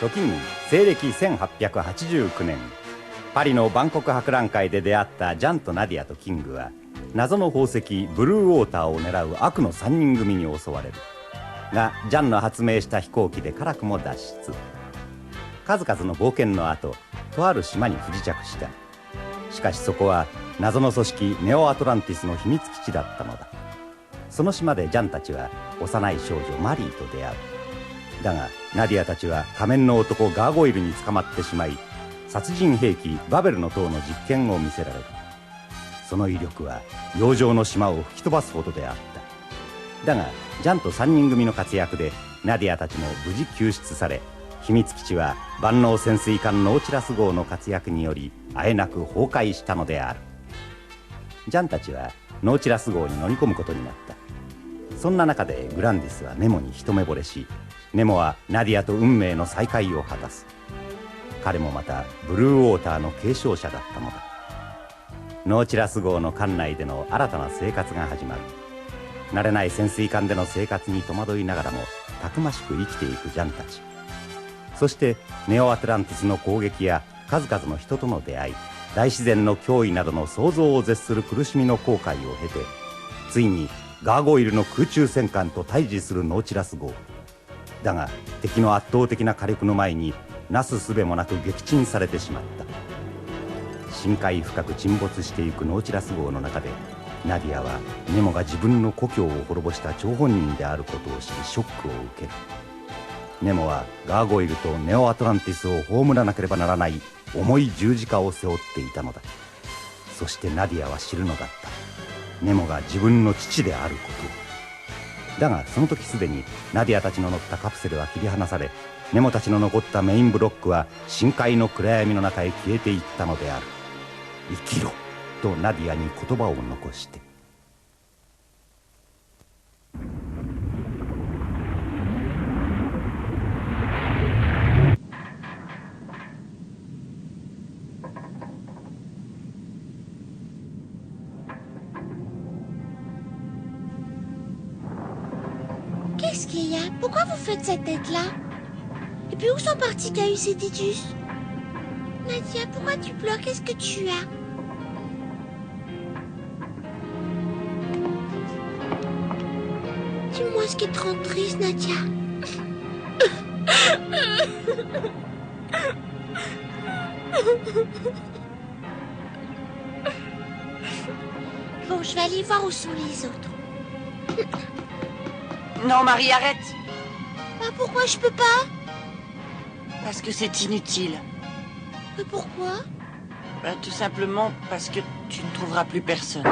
時に西暦1889年、パリの万国博覧会で出会ったジャンとナディアとキングは、謎の宝石ブルーウォーターを狙う悪の3人組に襲われるが、ジャンの発明した飛行機で辛くも脱出。数々の冒険の後、とある島に不時着した。しかしそこは謎の組織ネオアトランティスの秘密基地だったのだ。その島でジャンたちは幼い少女マリーと出会う。だがナディアたちは仮面の男ガーゴイルに捕まってしまい、殺人兵器バベルの塔の実験を見せられる。その威力は洋上の島を吹き飛ばすほどであった。だがジャンと3人組の活躍でナディアたちも無事救出され、秘密基地は万能潜水艦ノーチラス号の活躍によりあえなく崩壊したのである。ジャンたちはノーチラス号に乗り込むことになった。そんな中でグランディスはネモに一目惚れし、ネモはナディアと運命の再会を果たす。彼もまたブルーウォーターの継承者だったのだ。ノーチラス号の艦内での新たな生活が始まる。慣れない潜水艦での生活に戸惑いながらもたくましく生きていくジャンたち。そしてネオアトランティスの攻撃や数々の人との出会い、大自然の脅威などの想像を絶する苦しみの後悔を経て、ついにガーゴイルの空中戦艦と対峙するノーチラス号。だが敵の圧倒的な火力の前になすすべもなく撃沈されてしまった。深海深く沈没していくノーチラス号の中で、ナディアはネモが自分の故郷を滅ぼした張本人であることを知りショックを受ける。ネモはガーゴイルとネオアトランティスを葬らなければならない重い十字架を背負っていたのだ。そしてナディアは知るのだった。ネモが自分の父であることを。だがその時すでにナディアたちの乗ったカプセルは切り離され、ネモたちの残ったメインブロックは深海の暗闇の中へ消えていったのである。生きろとナディアに言葉を残して。Qu'est-ce qu'il y a? Pourquoi vous faites cette tête-là? Et puis où sont partis Caius et Titus? Nadia, pourquoi tu pleures? Qu'est-ce que tu as? Dis-moi ce qui te rend triste, Nadia. Bon, je vais aller voir où sont les autres. Non, Marie, arrête. Ah, pourquoi je peux pas? Parce que c'est inutile. Mais pourquoi? Tout simplement parce que tu ne trouveras plus personne.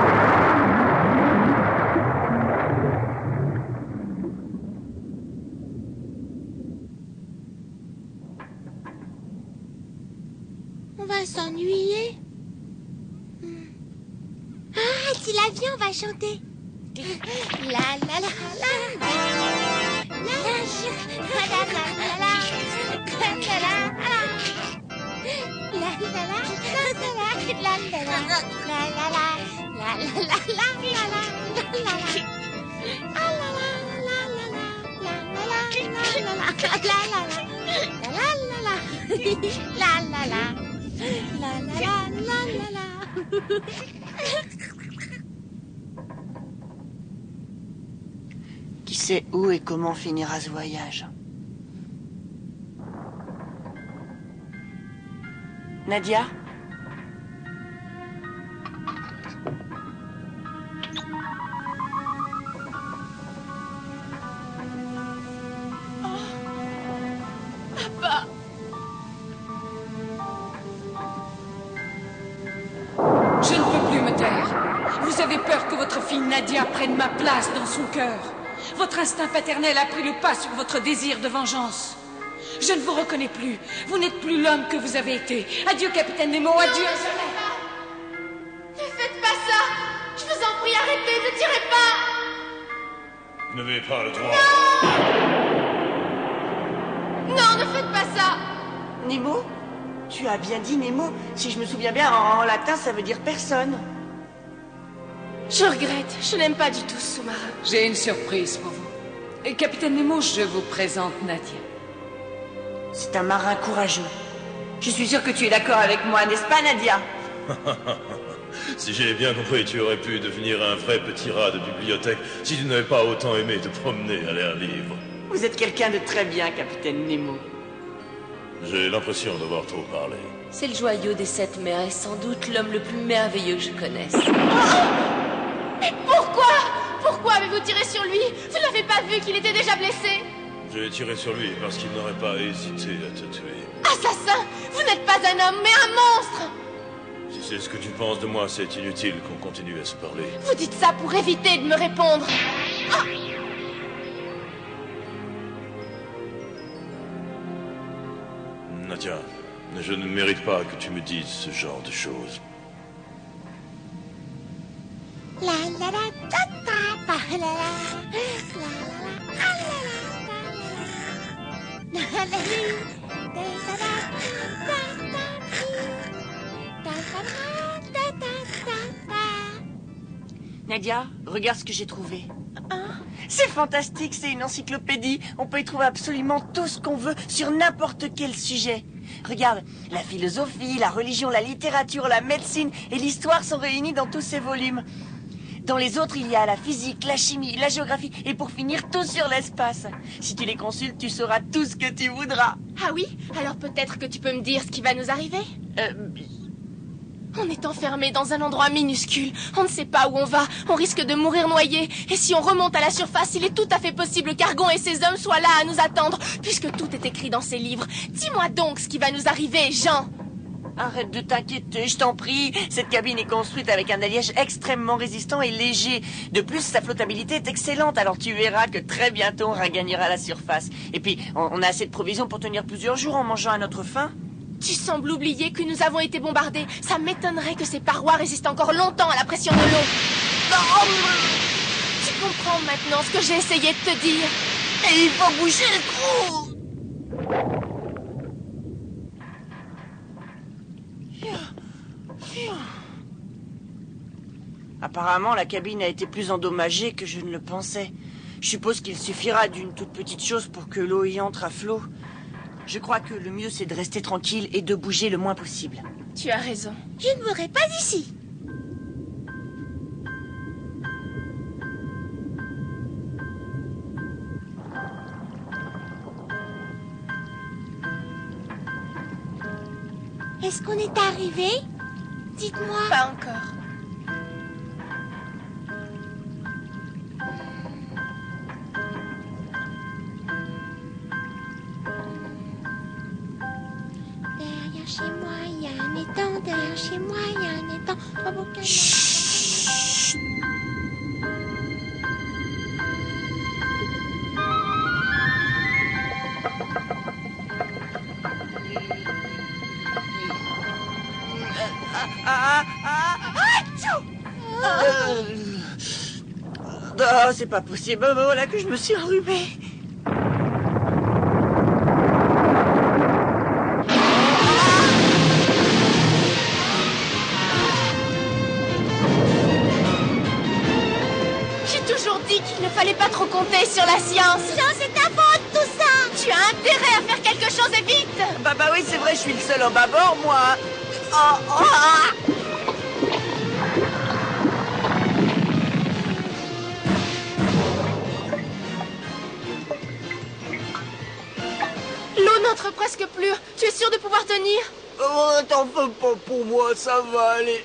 On va s'ennuyer. Ah, si la vie, on va chanter. La la la la la la la Qui sait où et comment finira ce voyage? Nadia? Papa. Je ne peux plus me taire. Vous avez peur que votre fille Nadia prenne ma place dans son cœur. Votre instinct paternel a pris le pas sur votre désir de vengeance. Je ne vous reconnais plus. Vous n'êtes plus l'homme que vous avez été. Adieu, capitaine Nemo, adieu à jamais. Ne faites pas ça. Je vous en prie, arrêtez, ne tirez pas. Vous n'avez pas le droit. Non, ne faites pas ça. Nemo? Tu as bien dit Nemo. Si je me souviens bien, en latin, ça veut dire personne. Je regrette, je n'aime pas du tout ce sous-marin. J'ai une surprise pour vous. Et capitaine Nemo, je vous présente Nadia. C'est un marin courageux. Je suis sûre que tu es d'accord avec moi, n'est-ce pas, Nadia? Si j'ai bien compris, tu aurais pu devenir un vrai petit rat de bibliothèque si tu n'avais pas autant aimé te promener à l'air libre. Vous êtes quelqu'un de très bien, capitaine Nemo. J'ai l'impression d'avoir trop parlé. C'est le joyau des 7 mers et sans doute l'homme le plus merveilleux que je connaisse. Mais pourquoi? Pourquoi avez-vous tiré sur lui? Vous n'avez pas vu qu'il était déjà blessé? J'ai tiré sur lui parce qu'il n'aurait pas hésité à te tuer. Assassin! Vous n'êtes pas un homme, mais un monstre! Si c'est ce que tu penses de moi, c'est inutile qu'on continue à se parler. Vous dites ça pour éviter de me répondre. Ah! Nadia, je ne mérite pas que tu me dises ce genre de choses. La la la ta ta pa la la la la la la la la Nadia, regarde ce que j'ai trouvé. C'est fantastique, c'est une encyclopédie. On peut y trouver absolument tout ce qu'on veut sur n'importe quel sujet. Regarde, la philosophie, la religion, la littérature, la médecine et l'histoire sont réunis dans tous ces volumes. Dans les autres, il y a la physique, la chimie, la géographie et pour finir, tout sur l'espace. Si tu les consultes, tu sauras tout ce que tu voudras. Ah oui? Alors peut-être que tu peux me dire ce qui va nous arriver? On est enfermé dans un endroit minuscule. On ne sait pas où on va. On risque de mourir noyé. Et si on remonte à la surface, il est tout à fait possible qu'Argon et ses hommes soient là à nous attendre, puisque tout est écrit dans ces livres. Dis-moi donc ce qui va nous arriver, Jean. Arrête de t'inquiéter, je t'en prie. Cette cabine est construite avec un alliage extrêmement résistant et léger. De plus, sa flottabilité est excellente, alors tu verras que très bientôt on regagnera la surface. Et puis, on a assez de provisions pour tenir plusieurs jours en mangeant à notre faim. Tu sembles oublier que nous avons été bombardés. Ça m'étonnerait que ces parois résistent encore longtemps à la pression de l'eau. Tu comprends maintenant ce que j'ai essayé de te dire. Et il faut bouger le trou. Apparemment, la cabine a été plus endommagée que je ne le pensais. Je suppose qu'il suffira d'une toute petite chose pour que l'eau y entre à flot. Je crois que le mieux, c'est de rester tranquille et de bouger le moins possible. Tu as raison. Je ne mourrai pas ici. Est-ce qu'on est arrivé? Dites-moi. Pas encore. Derrière chez moi, il y a un étang. Derrière chez moi, il y a un étang. Trois beaux canards. Chut. Ah, c'est pas possible. Voilà que je me suis enrhumé. J'ai toujours dit qu'il ne fallait pas trop compter sur la science. Jean, c'est ta faute, tout ça. Tu as intérêt à faire quelque chose et vite. Bah oui, c'est vrai, je suis le seul en bâbord, moi. Oh. L'eau n'entre presque plus. Tu es sûr de pouvoir tenir? Oh, t'en fais pas pour moi, ça va aller.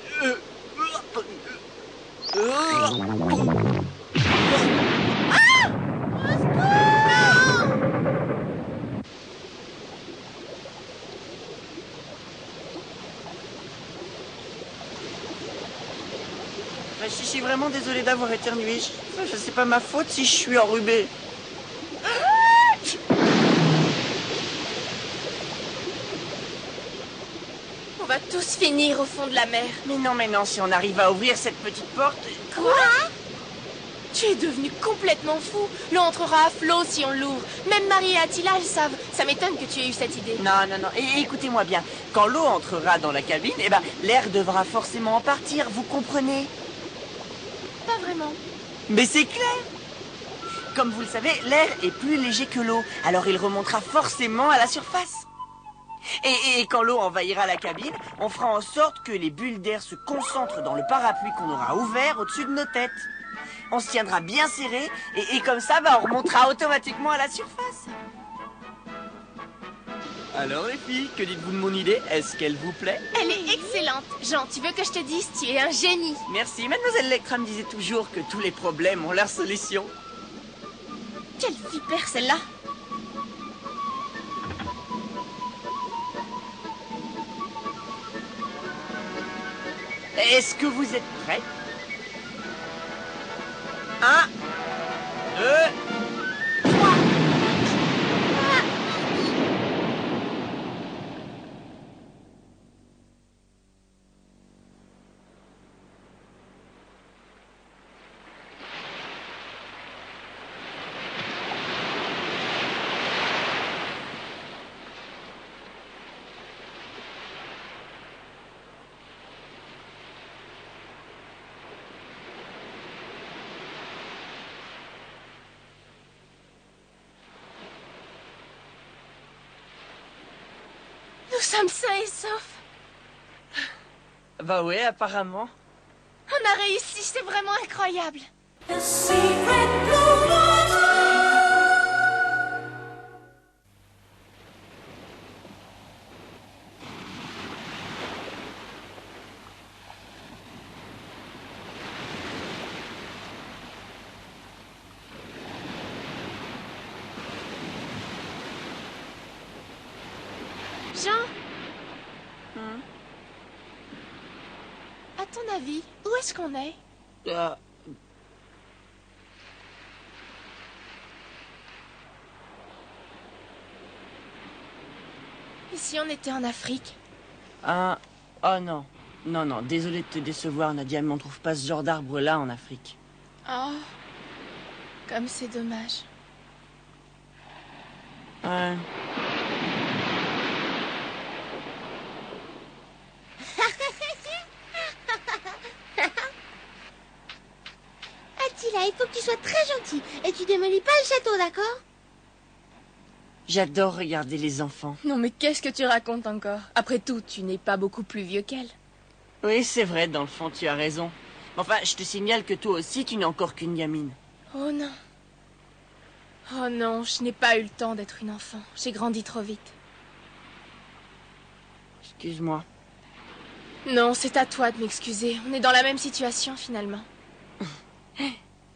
Je suis vraiment désolé d'avoir éternué. C'est pas ma faute si je suis enrhumé. On va tous finir au fond de la mer. Mais non, si on arrive à ouvrir cette petite porte... Quoi? Tu es devenu complètement fou. L'eau entrera à flot si on l'ouvre. Même Marie et Attila le savent. Ça m'étonne que tu aies eu cette idée. Non. Et écoutez-moi bien. Quand l'eau entrera dans la cabine, l'air devra forcément en partir, vous comprenez? Pas vraiment. Mais c'est clair! Comme vous le savez, l'air est plus léger que l'eau, alors il remontera forcément à la surface. Et quand l'eau envahira la cabine, on fera en sorte que les bulles d'air se concentrent dans le parapluie qu'on aura ouvert au-dessus de nos têtes. On se tiendra bien serré et comme ça, on remontera automatiquement à la surface. Alors les filles, que dites-vous de mon idée? Est-ce qu'elle vous plaît? Elle est excellente. Jean, tu veux que je te dise, tu es un génie. Merci, mademoiselle Lectra me disait toujours que tous les problèmes ont leur solution. Quelle vipère celle-là. Est-ce que vous êtes prêts? 1, 2, 3. Nous sommes sains et saufs. Bah ouais, apparemment. On a réussi, c'est vraiment incroyable. Jean? À ton avis, où est-ce qu'on est? Et si on était en Afrique? Oh non. Non, non, désolé de te décevoir, Nadia, mais on trouve pas ce genre d'arbre-là en Afrique. Oh, comme c'est dommage. Ouais. Attila, il faut que tu sois très gentil. Et tu démolis pas le château, d'accord? J'adore regarder les enfants. Non mais qu'est-ce que tu racontes encore? Après tout, tu n'es pas beaucoup plus vieux qu'elle. Oui, c'est vrai, dans le fond, tu as raison. Mais enfin, je te signale que toi aussi, tu n'es encore qu'une gamine. Oh non. Oh non, je n'ai pas eu le temps d'être une enfant. J'ai grandi trop vite. Excuse-moi. Non, c'est à toi de m'excuser. On est dans la même situation finalement.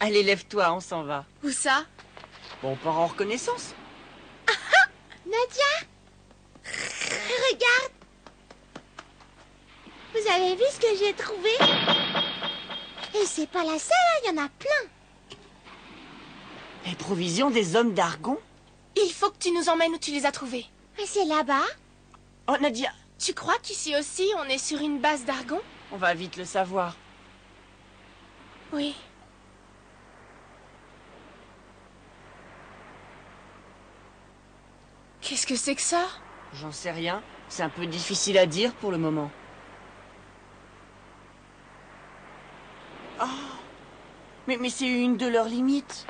Allez, lève-toi, on s'en va. Où ça? Bon, on part en reconnaissance. Nadia, regarde. Vous avez vu ce que j'ai trouvé? Et c'est pas la seule, hein, il y en a plein. Les provisions des hommes d'Argon? Il faut que tu nous emmènes où tu les as trouvés. Et c'est là-bas. Oh, Nadia, Tu crois qu'ici aussi, on est sur une base d'Argon? on va vite le savoir. Oui. Qu'est-ce que c'est que ça? J'en sais rien. C'est un peu difficile à dire pour le moment. Oh! Mais c'est une de leurs limites.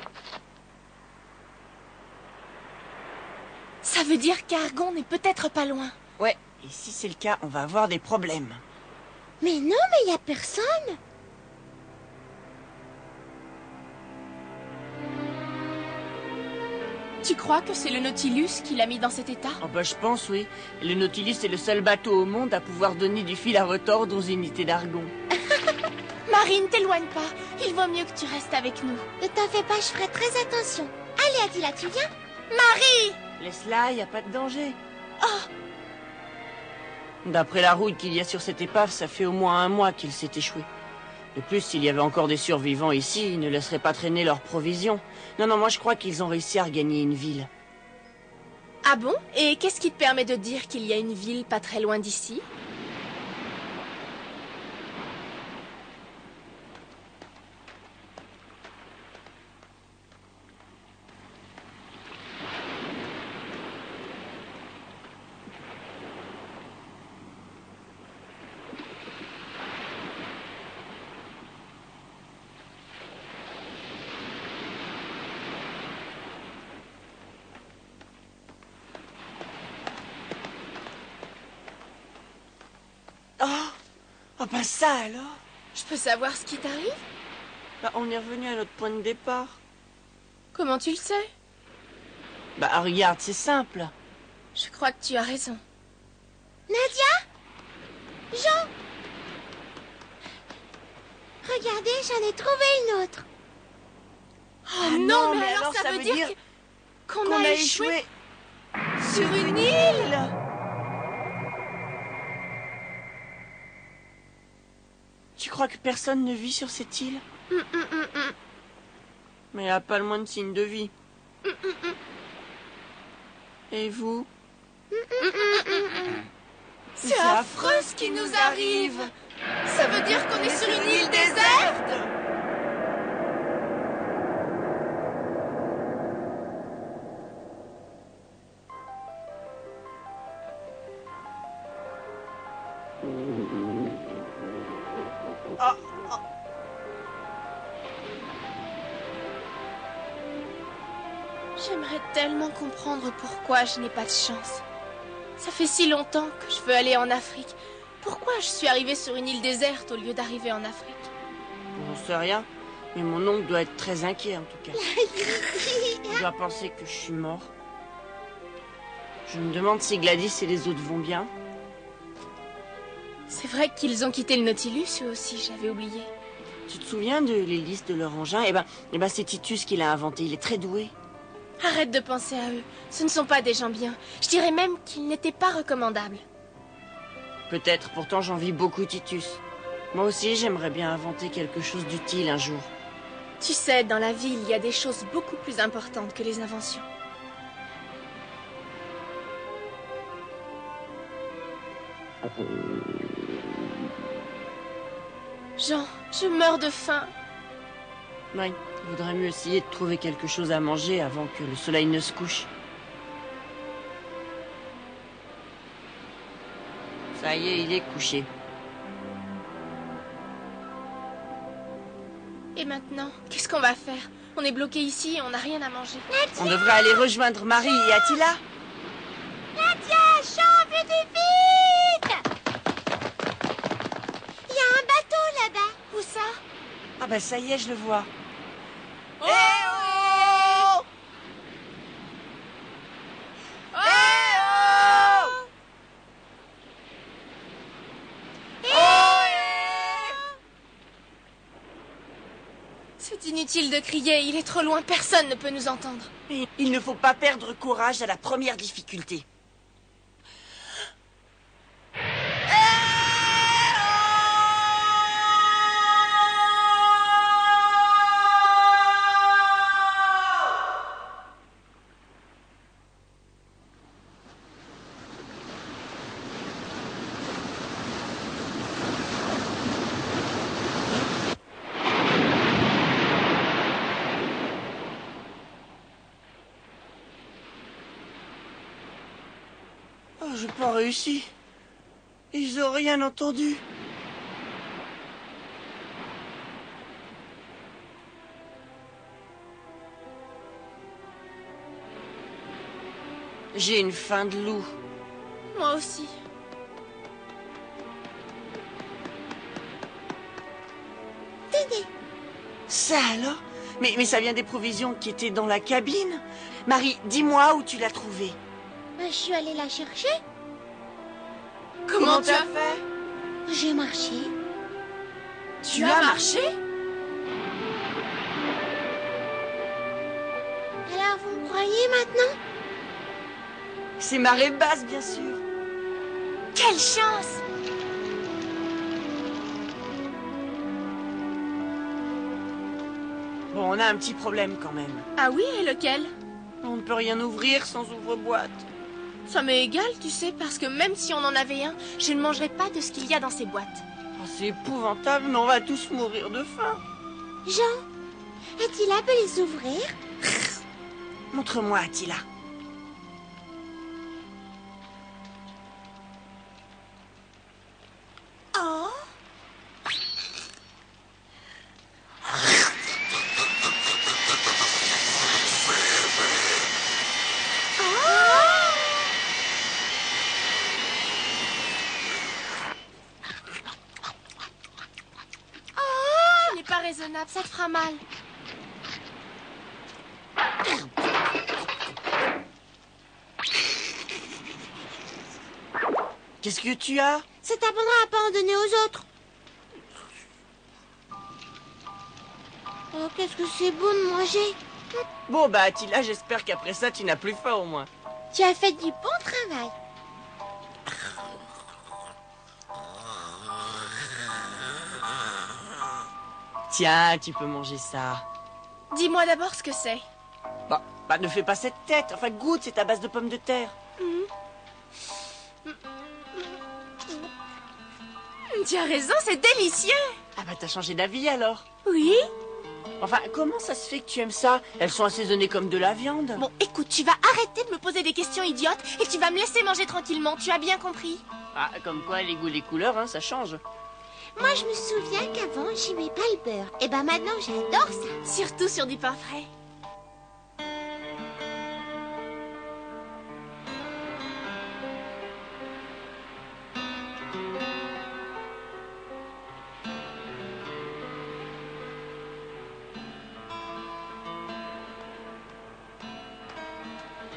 Ça veut dire qu'Argon n'est peut-être pas loin. Ouais, et si c'est le cas, on va avoir des problèmes. Mais non, mais il y a personne. Tu crois que c'est le Nautilus qui l'a mis dans cet état? Oh bah je pense, oui. Le Nautilus est le seul bateau au monde à pouvoir donner du fil à retordre aux unités d'Argon. Marine, t'éloigne pas. Il vaut mieux que tu restes avec nous. Ne t'en fais pas, je ferai très attention. Allez, Attila, tu viens? Marie! Laisse-la, y a pas de danger. D'après la rouille qu'il y a sur cette épave, ça fait au moins 1 mois qu'il s'est échoué. De plus, s'il y avait encore des survivants ici, ils ne laisseraient pas traîner leurs provisions. Non, non, moi je crois qu'ils ont réussi à regagner une ville. Ah bon? Et qu'est-ce qui te permet de dire qu'il y a une ville pas très loin d'ici? Ah bah ça alors. Je peux savoir ce qui t'arrive? Bah, on est revenu à notre point de départ. Comment tu le sais? Bah regarde, c'est simple. Je crois que tu as raison. Nadia? Jean? Regardez, j'en ai trouvé une autre. Oh non, mais alors ça veut dire qu'on a échoué sur une île. Tu crois que personne ne vit sur cette île? Mais il n'y a pas le moins de signe de vie. Et vous? C'est affreux ce qui nous arrive. Ça veut dire qu'on est sur une île déserte. J'aimerais tellement comprendre pourquoi je n'ai pas de chance. Ça fait si longtemps que je veux aller en Afrique. Pourquoi je suis arrivée sur une île déserte au lieu d'arriver en Afrique? J'en sais rien, mais mon oncle doit être très inquiet en tout cas. Il doit penser que je suis mort. Je me demande si Gladys et les autres vont bien. C'est vrai qu'ils ont quitté le Nautilus, eux aussi, j'avais oublié. Tu te souviens de l'hélice de leur engin? Eh ben, c'est Titus qui l'a inventé, il est très doué. Arrête de penser à eux. Ce ne sont pas des gens bien. Je dirais même qu'ils n'étaient pas recommandables. Peut-être, pourtant j'envie beaucoup Titus. Moi aussi, j'aimerais bien inventer quelque chose d'utile un jour. Tu sais, dans la vie, il y a des choses beaucoup plus importantes que les inventions. Jean, je meurs de faim. Oui, il vaudrait mieux essayer de trouver quelque chose à manger avant que le soleil ne se couche. Ça y est, il est couché. Et maintenant, qu'est-ce qu'on va faire? On est bloqué ici et on n'a rien à manger. On devrait aller rejoindre Marie et Attila. Nadia, Jean, venez vite! Il y a un bateau là-bas. Où ça? Ah bah ça y est, je le vois. Oh! oh C'est inutile de crier, il est trop loin, personne ne peut nous entendre. Mais il ne faut pas perdre courage à la première difficulté. Oh, j'ai pas réussi. Ils ont rien entendu. J'ai une faim de loup. Moi aussi. Tenez, Ça alors? Mais ça vient des provisions qui étaient dans la cabine. Marie, dis-moi où tu l'as trouvée. je suis allée la chercher. Comment tu as fait? J'ai marché. Tu as marché? Alors vous me croyez maintenant? C'est marée basse, bien sûr. Quelle chance! Bon, on a un petit problème quand même. Ah oui, et lequel? On ne peut rien ouvrir sans ouvre-boîte. Ça m'est égal, tu sais, parce que même si on en avait un, je ne mangerais pas de ce qu'il y a dans ces boîtes. Oh, c'est épouvantable, mais on va tous mourir de faim. Jean, Attila peut les ouvrir? Montre-moi, Attila. Oh! raisonnable, ça te fera mal. Qu'est-ce que tu as? Ça t'apprendra à pas en donner aux autres. Oh, qu'est-ce que c'est bon de manger. Bon, bah, Attila, j'espère qu'après ça, tu n'as plus faim au moins. Tu as fait du bon travail. Tiens, tu peux manger ça. Dis-moi d'abord ce que c'est. Bah, ne fais pas cette tête. Enfin, goûte, c'est à base de pommes de terre. Tu as raison, c'est délicieux. Ah bah, t'as changé d'avis alors. Oui. Enfin, comment ça se fait que tu aimes ça? Elles sont assaisonnées comme de la viande. Bon, écoute, tu vas arrêter de me poser des questions idiotes et tu vas me laisser manger tranquillement, tu as bien compris? Ah, comme quoi, les goûts, les couleurs, hein, ça change. Moi, je me souviens qu'avant, j'aimais pas le beurre. Et ben maintenant, j'adore ça. Surtout sur du pain frais.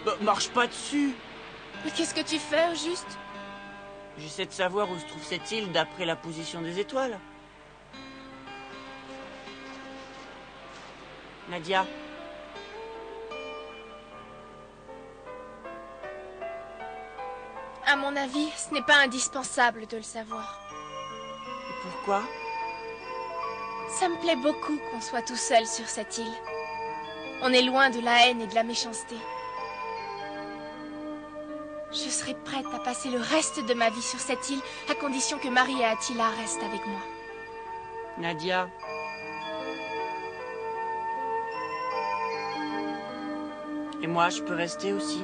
Bah, marche pas dessus. Mais qu'est-ce que tu fais, au juste? J'essaie de savoir où se trouve cette île d'après la position des étoiles. Nadia. À mon avis, ce n'est pas indispensable de le savoir. Pourquoi? Ça me plaît beaucoup qu'on soit tout seul sur cette île. On est loin de la haine et de la méchanceté. Je serai prête à passer le reste de ma vie sur cette île, à condition que Marie et Attila restent avec moi. Nadia. Et moi, je peux rester aussi?